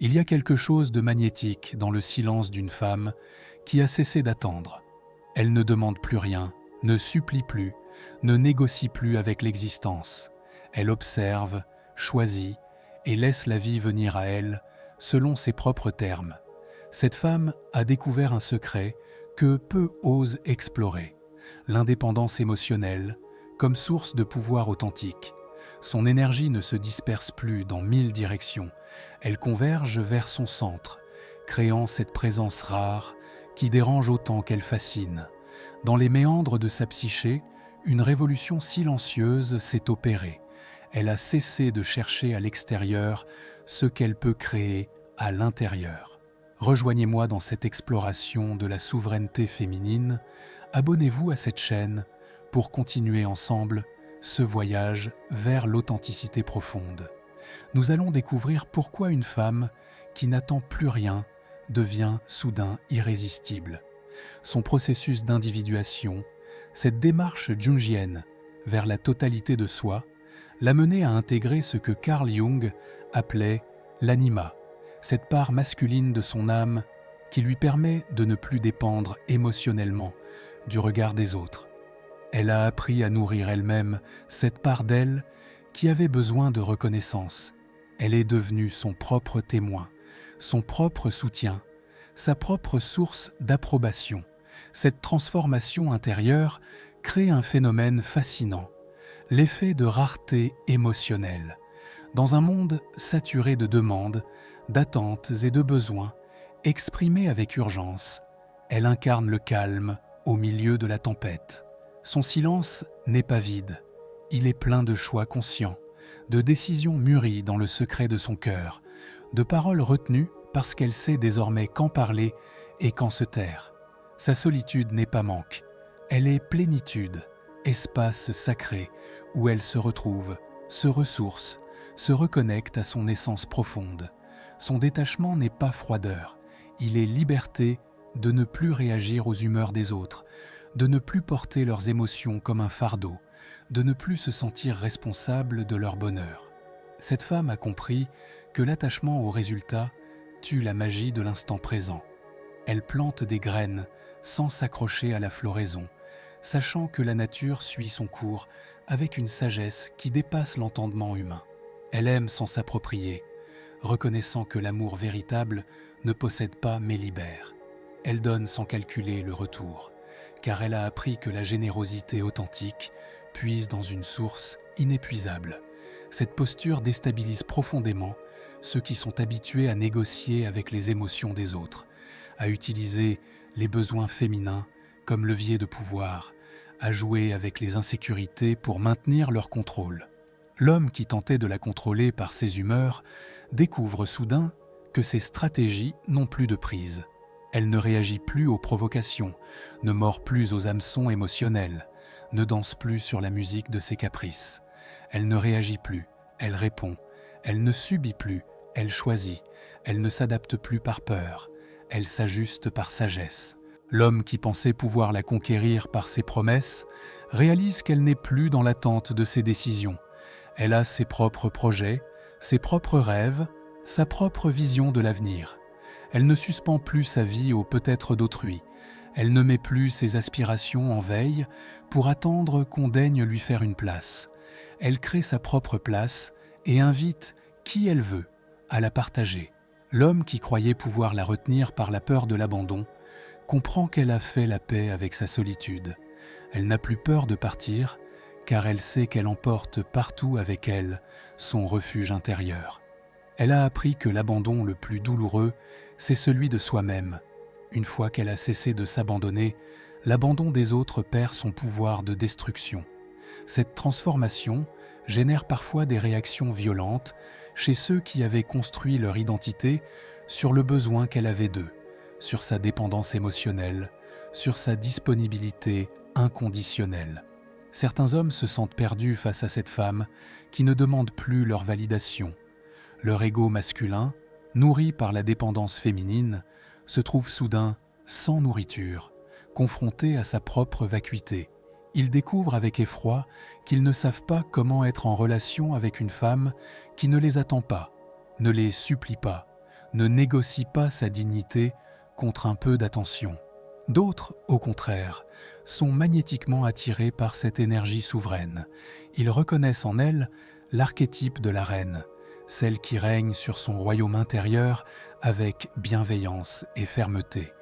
Il y a quelque chose de magnétique dans le silence d'une femme qui a cessé d'attendre. Elle ne demande plus rien, ne supplie plus, ne négocie plus avec l'existence. Elle observe, choisit et laisse la vie venir à elle selon ses propres termes. Cette femme a découvert un secret que peu osent explorer, l'indépendance émotionnelle comme source de pouvoir authentique. Son énergie ne se disperse plus dans 1000 directions, elle converge vers son centre, créant cette présence rare qui dérange autant qu'elle fascine. Dans les méandres de sa psyché, une révolution silencieuse s'est opérée. Elle a cessé de chercher à l'extérieur ce qu'elle peut créer à l'intérieur. Rejoignez-moi dans cette exploration de la souveraineté féminine. Abonnez-vous à cette chaîne pour continuer ensemble ce voyage vers l'authenticité profonde. Nous allons découvrir pourquoi une femme qui n'attend plus rien devient soudain irrésistible. Son processus d'individuation, cette démarche jungienne vers la totalité de soi, l'a menée à intégrer ce que Carl Jung appelait l'anima, cette part masculine de son âme qui lui permet de ne plus dépendre émotionnellement du regard des autres. Elle a appris à nourrir elle-même cette part d'elle qui avait besoin de reconnaissance. Elle est devenue son propre témoin, son propre soutien, sa propre source d'approbation. Cette transformation intérieure crée un phénomène fascinant, l'effet de rareté émotionnelle. Dans un monde saturé de demandes, d'attentes et de besoins, exprimés avec urgence, elle incarne le calme au milieu de la tempête. Son silence n'est pas vide, il est plein de choix conscients, de décisions mûries dans le secret de son cœur, de paroles retenues parce qu'elle sait désormais quand parler et quand se taire. Sa solitude n'est pas manque, elle est plénitude, espace sacré où elle se retrouve, se ressource, se reconnecte à son essence profonde. Son détachement n'est pas froideur, il est liberté de ne plus réagir aux humeurs des autres, de ne plus porter leurs émotions comme un fardeau, de ne plus se sentir responsable de leur bonheur. Cette femme a compris que l'attachement au résultat tue la magie de l'instant présent. Elle plante des graines sans s'accrocher à la floraison, sachant que la nature suit son cours avec une sagesse qui dépasse l'entendement humain. Elle aime sans s'approprier, reconnaissant que l'amour véritable ne possède pas mais libère. Elle donne sans calculer le retour, car elle a appris que la générosité authentique puise dans une source inépuisable. Cette posture déstabilise profondément ceux qui sont habitués à négocier avec les émotions des autres, à utiliser les besoins féminins comme levier de pouvoir, à jouer avec les insécurités pour maintenir leur contrôle. L'homme qui tentait de la contrôler par ses humeurs découvre soudain que ses stratégies n'ont plus de prise. Elle ne réagit plus aux provocations, ne mord plus aux hameçons émotionnels, ne danse plus sur la musique de ses caprices. Elle ne réagit plus, elle répond. Elle ne subit plus, elle choisit. Elle ne s'adapte plus par peur, elle s'ajuste par sagesse. L'homme qui pensait pouvoir la conquérir par ses promesses réalise qu'elle n'est plus dans l'attente de ses décisions. Elle a ses propres projets, ses propres rêves, sa propre vision de l'avenir. Elle ne suspend plus sa vie au peut-être d'autrui. Elle ne met plus ses aspirations en veille pour attendre qu'on daigne lui faire une place. Elle crée sa propre place et invite qui elle veut à la partager. L'homme qui croyait pouvoir la retenir par la peur de l'abandon comprend qu'elle a fait la paix avec sa solitude. Elle n'a plus peur de partir car elle sait qu'elle emporte partout avec elle son refuge intérieur. Elle a appris que l'abandon le plus douloureux, c'est celui de soi-même. Une fois qu'elle a cessé de s'abandonner, l'abandon des autres perd son pouvoir de destruction. Cette transformation génère parfois des réactions violentes chez ceux qui avaient construit leur identité sur le besoin qu'elle avait d'eux, sur sa dépendance émotionnelle, sur sa disponibilité inconditionnelle. Certains hommes se sentent perdus face à cette femme qui ne demande plus leur validation. Leur ego masculin, nourri par la dépendance féminine, se trouve soudain sans nourriture, confronté à sa propre vacuité. Ils découvrent avec effroi qu'ils ne savent pas comment être en relation avec une femme qui ne les attend pas, ne les supplie pas, ne négocie pas sa dignité contre un peu d'attention. D'autres, au contraire, sont magnétiquement attirés par cette énergie souveraine. Ils reconnaissent en elle l'archétype de la reine, celle qui règne sur son royaume intérieur avec bienveillance et fermeté.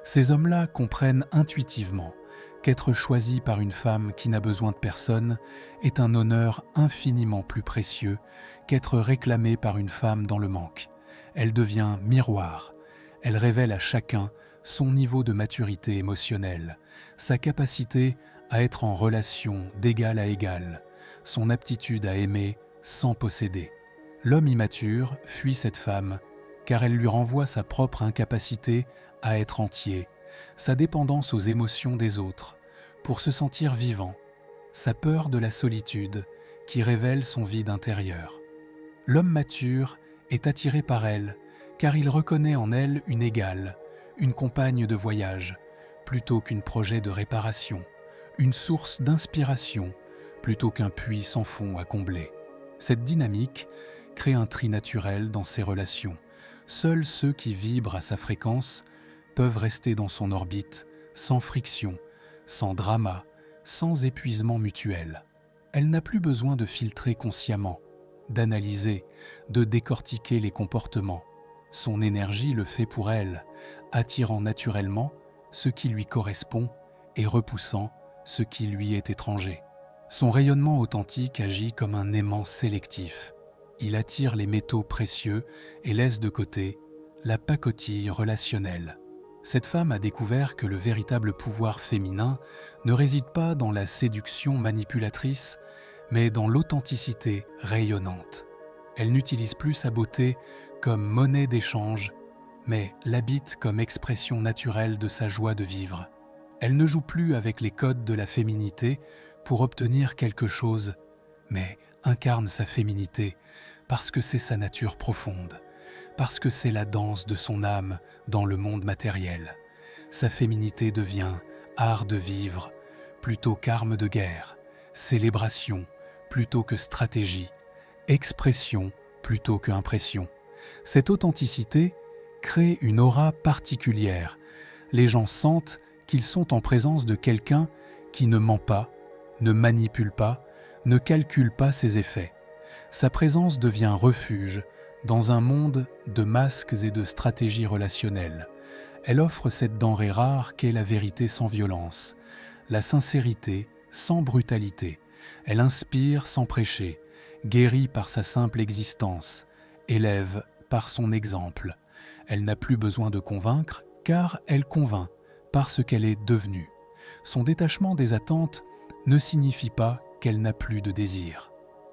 Ces hommes-là comprennent intuitivement qu'être choisi par une femme qui n'a besoin de personne est un honneur infiniment plus précieux qu'être réclamé par une femme dans le manque. Elle devient miroir. Elle révèle à chacun son niveau de maturité émotionnelle, sa capacité à être en relation d'égal à égal, son aptitude à aimer sans posséder. L'homme immature fuit cette femme car elle lui renvoie sa propre incapacité à être entier, sa dépendance aux émotions des autres, pour se sentir vivant, sa peur de la solitude qui révèle son vide intérieur. L'homme mature est attiré par elle car il reconnaît en elle une égale, une compagne de voyage, plutôt qu'une projet de réparation, une source d'inspiration, plutôt qu'un puits sans fond à combler. Cette dynamique crée un tri naturel dans ses relations. Seuls ceux qui vibrent à sa fréquence peuvent rester dans son orbite, sans friction, sans drama, sans épuisement mutuel. Elle n'a plus besoin de filtrer consciemment, d'analyser, de décortiquer les comportements. Son énergie le fait pour elle, attirant naturellement ce qui lui correspond et repoussant ce qui lui est étranger. Son rayonnement authentique agit comme un aimant sélectif. Il attire les métaux précieux et laisse de côté la pacotille relationnelle. Cette femme a découvert que le véritable pouvoir féminin ne réside pas dans la séduction manipulatrice, mais dans l'authenticité rayonnante. Elle n'utilise plus sa beauté comme monnaie d'échange, mais l'habite comme expression naturelle de sa joie de vivre. Elle ne joue plus avec les codes de la féminité pour obtenir quelque chose, mais incarne sa féminité parce que c'est sa nature profonde, parce que c'est la danse de son âme dans le monde matériel. Sa féminité devient art de vivre plutôt qu'arme de guerre, célébration plutôt que stratégie, expression plutôt que impression. Cette authenticité crée une aura particulière. Les gens sentent qu'ils sont en présence de quelqu'un qui ne ment pas, ne manipule pas, ne calcule pas ses effets. Sa présence devient refuge dans un monde de masques et de stratégies relationnelles. Elle offre cette denrée rare qu'est la vérité sans violence, la sincérité sans brutalité. Elle inspire sans prêcher, guérit par sa simple existence, élève par son exemple. Elle n'a plus besoin de convaincre, car elle convainc par ce qu'elle est devenue. Son détachement des attentes ne signifie pas qu'elle n'a plus de désir.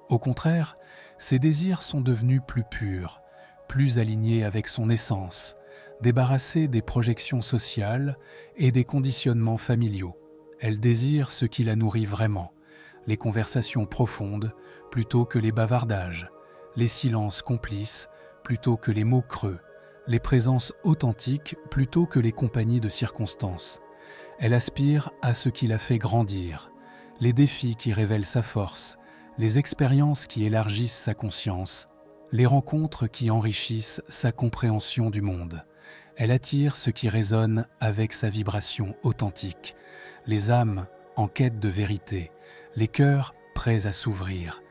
Au contraire, ses désirs sont devenus plus purs, plus alignés avec son essence, débarrassés des projections sociales et des conditionnements familiaux. Elle désire ce qui la nourrit vraiment, les conversations profondes plutôt que les bavardages, les silences complices plutôt que les mots creux, les présences authentiques plutôt que les compagnies de circonstances. Elle aspire à ce qui la fait grandir, les défis qui révèlent sa force, les expériences qui élargissent sa conscience, les rencontres qui enrichissent sa compréhension du monde. Elle attire ce qui résonne avec sa vibration authentique, les âmes en quête de vérité, les cœurs prêts à s'ouvrir,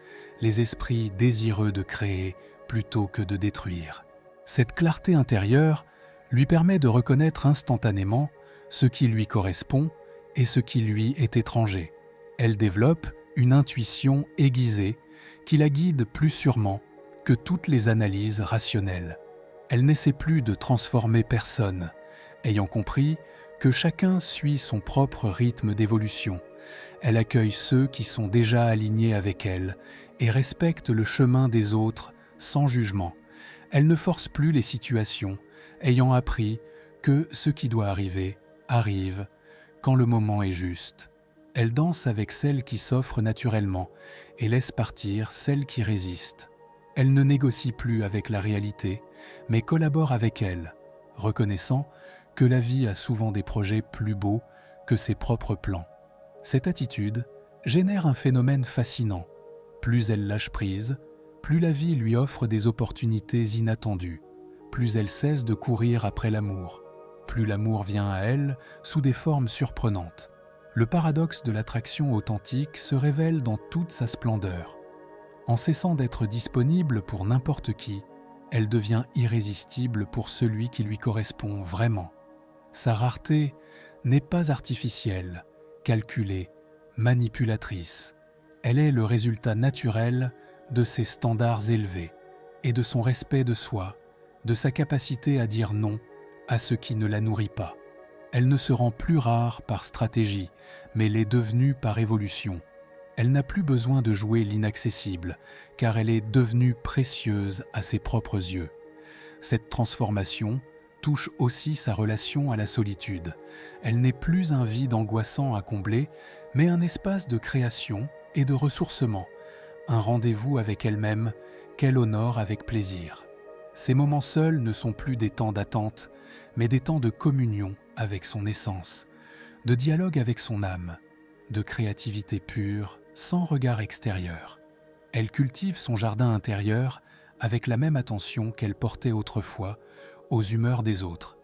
les esprits désireux de créer plutôt que de détruire. Cette clarté intérieure lui permet de reconnaître instantanément ce qui lui correspond et ce qui lui est étranger. Elle développe une intuition aiguisée qui la guide plus sûrement que toutes les analyses rationnelles. Elle n'essaie plus de transformer personne, ayant compris que chacun suit son propre rythme d'évolution. Elle accueille ceux qui sont déjà alignés avec elle et respecte le chemin des autres sans jugement. Elle ne force plus les situations, ayant appris que ce qui doit arriver arrive quand le moment est juste. Elle danse avec celles qui s'offrent naturellement et laisse partir celles qui résistent. Elle ne négocie plus avec la réalité, mais collabore avec elle, reconnaissant que la vie a souvent des projets plus beaux que ses propres plans. Cette attitude génère un phénomène fascinant. Plus elle lâche prise, plus la vie lui offre des opportunités inattendues. plus elle cesse de courir après l'amour, plus l'amour vient à elle sous des formes surprenantes. Le paradoxe de l'attraction authentique se révèle dans toute sa splendeur. En cessant d'être disponible pour n'importe qui, elle devient irrésistible pour celui qui lui correspond vraiment. Sa rareté n'est pas artificielle, calculée, manipulatrice. Elle est le résultat naturel de ses standards élevés et de son respect de soi, de sa capacité à dire non à ce qui ne la nourrit pas. Elle ne se rend plus rare par stratégie, mais l'est devenue par évolution. Elle n'a plus besoin de jouer l'inaccessible, car elle est devenue précieuse à ses propres yeux. Cette transformation touche aussi sa relation à la solitude. Elle n'est plus un vide angoissant à combler, mais un espace de création et de ressourcement, un rendez-vous avec elle-même qu'elle honore avec plaisir. Ces moments seuls ne sont plus des temps d'attente, mais des temps de communion avec son essence, de dialogue avec son âme, de créativité pure, sans regard extérieur. Elle cultive son jardin intérieur avec la même attention qu'elle portait autrefois aux humeurs des autres.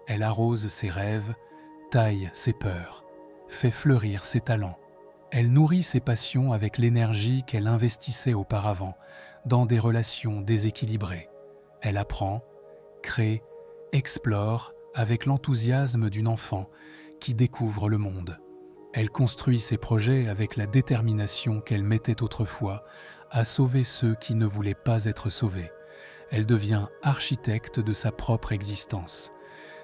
Elle arrose ses rêves, taille ses peurs, fait fleurir ses talents. Elle nourrit ses passions avec l'énergie qu'elle investissait auparavant dans des relations déséquilibrées. Elle apprend, crée, explore avec l'enthousiasme d'une enfant qui découvre le monde. Elle construit ses projets avec la détermination qu'elle mettait autrefois à sauver ceux qui ne voulaient pas être sauvés. Elle devient architecte de sa propre existence.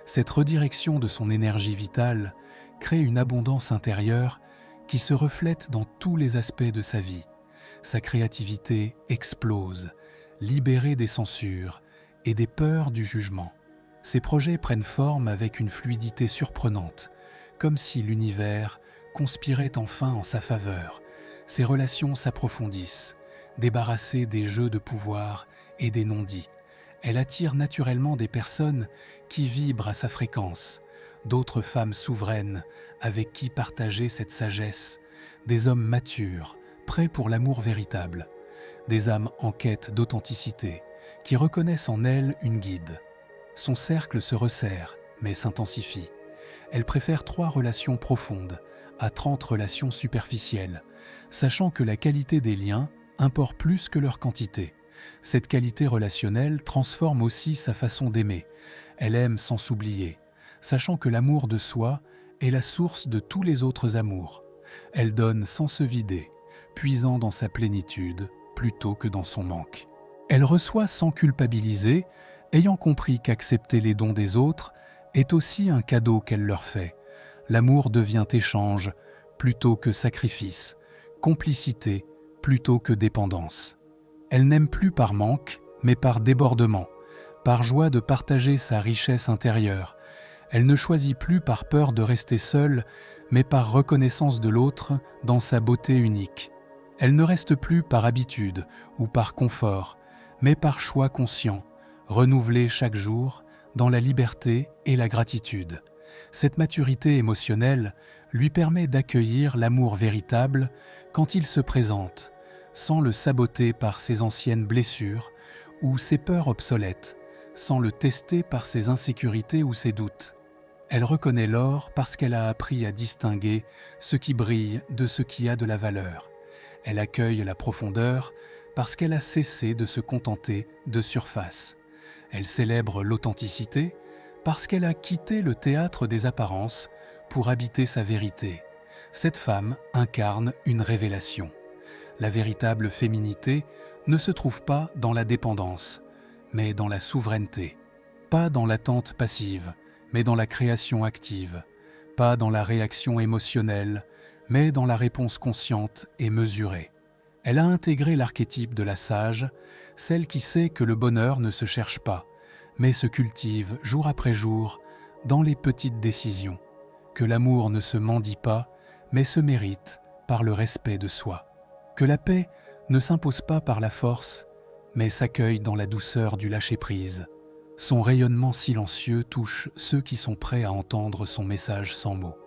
Cette redirection de son énergie vitale crée une abondance intérieure qui se reflète dans tous les aspects de sa vie. Sa créativité explose, libérée des censures et des peurs du jugement. Ses projets prennent forme avec une fluidité surprenante, comme si l'univers conspirait enfin en sa faveur. Ses relations s'approfondissent, débarrassées des jeux de pouvoir et des non-dits. Elle attire naturellement des personnes qui vibrent à sa fréquence, d'autres femmes souveraines avec qui partager cette sagesse, des hommes matures, prêts pour l'amour véritable, des âmes en quête d'authenticité, qui reconnaissent en elle une guide. Son cercle se resserre, mais s'intensifie. Elle préfère 3 relations profondes à 30 relations superficielles, sachant que la qualité des liens importe plus que leur quantité. Cette qualité relationnelle transforme aussi sa façon d'aimer. Elle aime sans s'oublier, sachant que l'amour de soi est la source de tous les autres amours. Elle donne sans se vider, puisant dans sa plénitude plutôt que dans son manque. Elle reçoit sans culpabiliser, ayant compris qu'accepter les dons des autres est aussi un cadeau qu'elle leur fait. L'amour devient échange plutôt que sacrifice, complicité plutôt que dépendance. Elle n'aime plus par manque, mais par débordement, par joie de partager sa richesse intérieure. Elle ne choisit plus par peur de rester seule, mais par reconnaissance de l'autre dans sa beauté unique. Elle ne reste plus par habitude ou par confort, mais par choix conscient, renouvelé chaque jour dans la liberté et la gratitude. Cette maturité émotionnelle lui permet d'accueillir l'amour véritable quand il se présente, sans le saboter par ses anciennes blessures ou ses peurs obsolètes, sans le tester par ses insécurités ou ses doutes. Elle reconnaît l'or parce qu'elle a appris à distinguer ce qui brille de ce qui a de la valeur. Elle accueille la profondeur parce qu'elle a cessé de se contenter de surface. Elle célèbre l'authenticité parce qu'elle a quitté le théâtre des apparences pour habiter sa vérité. Cette femme incarne une révélation. La véritable féminité ne se trouve pas dans la dépendance, mais dans la souveraineté. Pas dans l'attente passive, mais dans la création active. Pas dans la réaction émotionnelle, mais dans la réponse consciente et mesurée. Elle a intégré l'archétype de la sage, celle qui sait que le bonheur ne se cherche pas, mais se cultive jour après jour dans les petites décisions, que l'amour ne se mendie pas, mais se mérite par le respect de soi, que la paix ne s'impose pas par la force, mais s'accueille dans la douceur du lâcher-prise. Son rayonnement silencieux touche ceux qui sont prêts à entendre son message sans mots.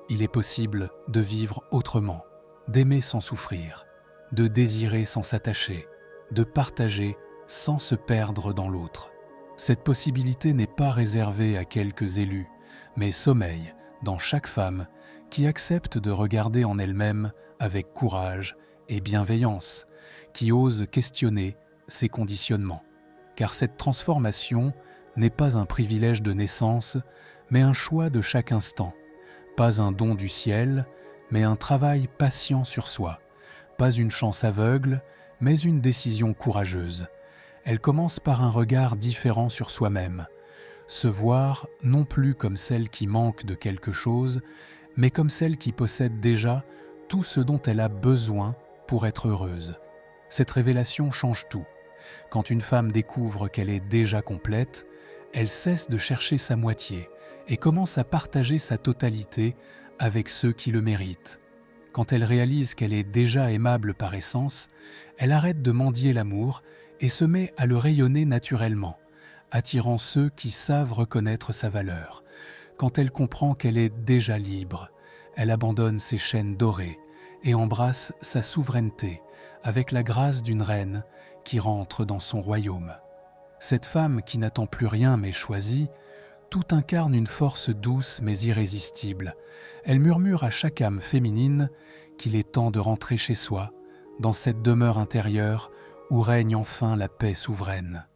Il est possible de vivre autrement, d'aimer sans souffrir, de désirer sans s'attacher, de partager sans se perdre dans l'autre. Cette possibilité n'est pas réservée à quelques élus, mais sommeille dans chaque femme qui accepte de regarder en elle-même avec courage et bienveillance, qui ose questionner ses conditionnements. Car cette transformation n'est pas un privilège de naissance, mais un choix de chaque instant, pas un don du ciel, mais un travail patient sur soi, pas une chance aveugle, mais une décision courageuse. Elle commence par un regard différent sur soi-même, se voir non plus comme celle qui manque de quelque chose, mais comme celle qui possède déjà tout ce dont elle a besoin pour être heureuse. Cette révélation change tout. Quand une femme découvre qu'elle est déjà complète, elle cesse de chercher sa moitié et commence à partager sa totalité avec ceux qui le méritent. Quand elle réalise qu'elle est déjà aimable par essence, elle arrête de mendier l'amour et se met à le rayonner naturellement, attirant ceux qui savent reconnaître sa valeur. Quand elle comprend qu'elle est déjà libre, elle abandonne ses chaînes dorées et embrasse sa souveraineté avec la grâce d'une reine qui rentre dans son royaume. Cette femme qui n'attend plus rien mais choisit, tout incarne une force douce mais irrésistible. Elle murmure à chaque âme féminine qu'il est temps de rentrer chez soi, dans cette demeure intérieure où règne enfin la paix souveraine.